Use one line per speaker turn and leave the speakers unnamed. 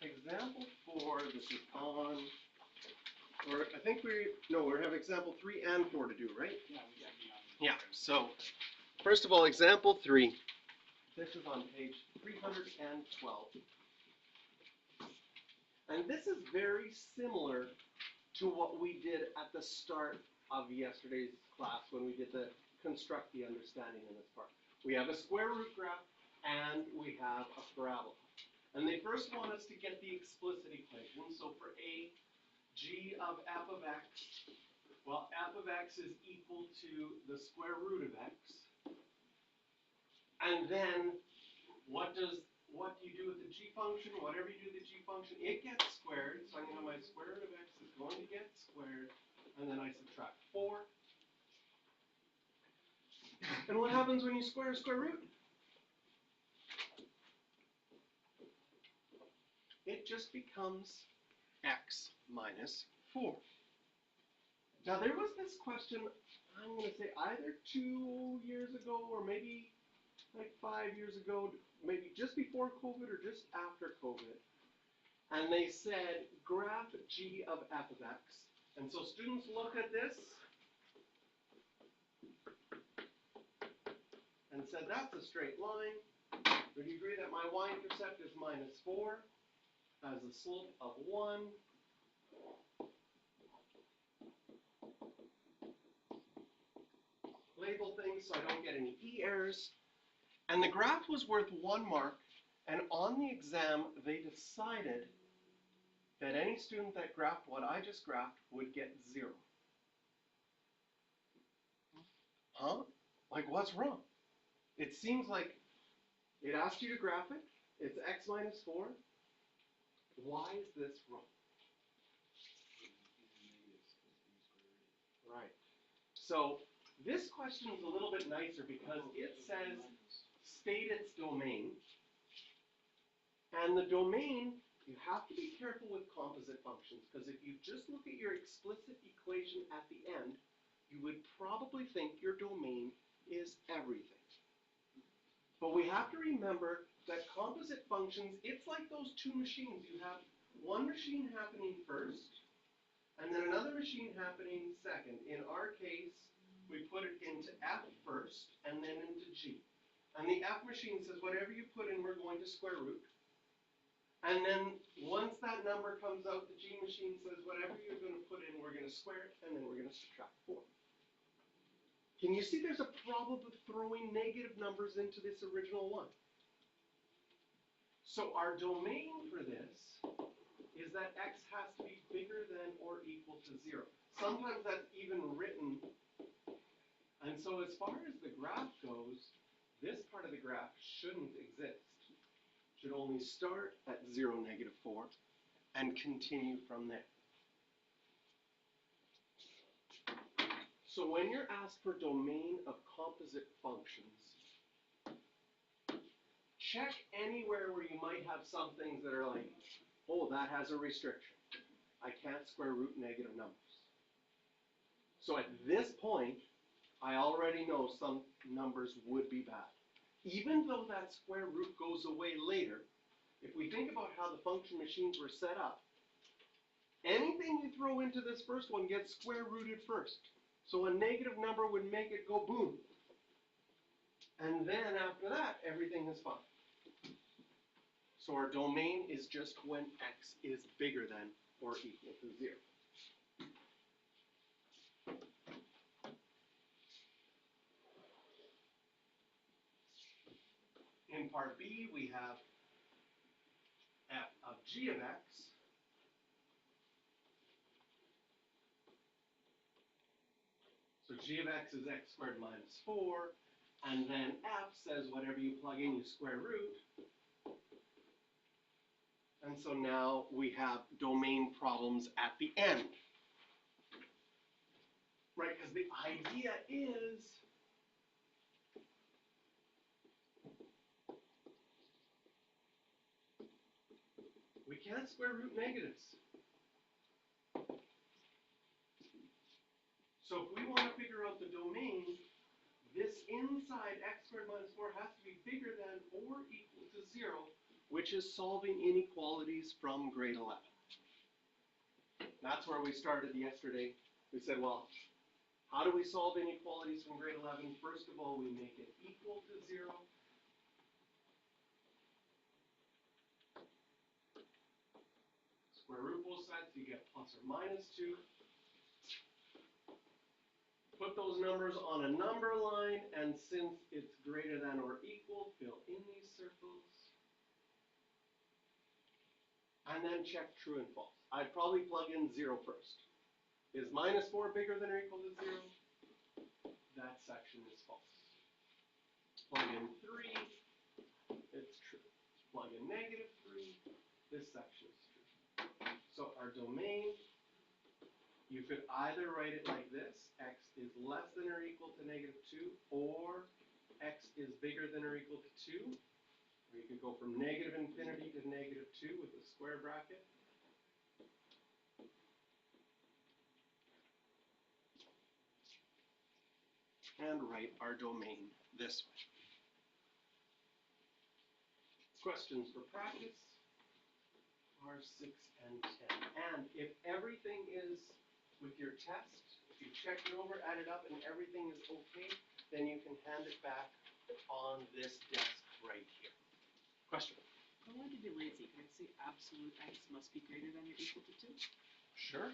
example 4, this is on, or I think we have example 3 and 4 to do, right? Yeah, so first of all, example 3, this is on page 312. And this is very similar to what we did at the start of yesterday's class when we did the construct the understanding in this part. We have a square root graph and we have a parabola. And they first want us to get the explicit equation. So for a g of f of x, well, f of x is equal to the square root of x. And then what do you do with the g function? Whatever you do with the g function, it gets squared. So I'm going to have my square root of x is going to get squared. And then I subtract 4. And what happens when you square a square root? It just becomes x minus 4. Now there was this question, I'm going to say either 2 years ago or maybe like 5 years ago, maybe just before COVID or just after COVID. And they said graph g of f of x. And so students look at this and said that's a straight line. Would you agree that my y-intercept is minus 4? Has a slope of 1. Label things so I don't get any E errors. And the graph was worth 1 mark, and on the exam they decided that any student that graphed what I just graphed would get 0. Huh? Like, what's wrong? It seems like it asked you to graph it. It's x minus 4. Why is this wrong? Right. So this question is a little bit nicer because it says state its domain. And the domain, you have to be careful with composite functions because if you just look at your explicit equation at the end, you would probably think your domain is everything. But we have to remember that composite functions, it's like those two machines. You have one machine happening first, and then another machine happening second. In our case, we put it into F first, and then into G. And the F machine says, whatever you put in, we're going to square root. And then once that number comes out, the G machine says, whatever you're going to put in, we're going to square it, and then we're going to subtract 4. Can you see there's a problem with throwing negative numbers into this original one? So our domain for this is that x has to be bigger than or equal to 0. Sometimes that's even written. And so as far as the graph goes, this part of the graph shouldn't exist. Should only start at 0, negative 4, and continue from there. So when you're asked for domain of composite functions, check anywhere where you might have some things that are like, oh, that has a restriction. I can't square root negative numbers. So at this point, I already know some numbers would be bad. Even though that square root goes away later, if we think about how the function machines were set up, anything you throw into this first one gets square rooted first. So a negative number would make it go boom. And then after that, everything is fine. So our domain is just when x is bigger than or equal to 0. In part B, we have f of g of x. So g of x is x squared minus 4. And then f says whatever you plug in, you square root. And so now we have domain problems at the end. Right, because the idea is we can't square root negatives. So if we want to figure out the domain, this inside x squared minus 4 has to be bigger than or equal to 0 which is solving inequalities from grade 11. That's where we started yesterday. We said, well, how do we solve inequalities from grade 11? First of all, we make it equal to 0. Square root both sides, you get plus or minus 2. Put those numbers on a number line, and since it's greater than or equal, fill in these circles. And then check true and false. I'd probably plug in 0 first. Is minus 4 bigger than or equal to 0? That section is false. Plug in 3, it's true. Plug in negative 3, this section is true. So our domain, you could either write it like this, x is less than or equal to negative 2, or x is bigger than or equal to 2. Or you could go from negative infinity to negative 2 with a square bracket. And write our domain this way. Questions for practice are 6 and 10. And if everything is with your test, if you check it over, add it up, and everything is okay, then you can hand it back on this desk right here. Question?
I wanted to do Lindsay. Can I say absolute x must be greater than or equal to 2?
Sure.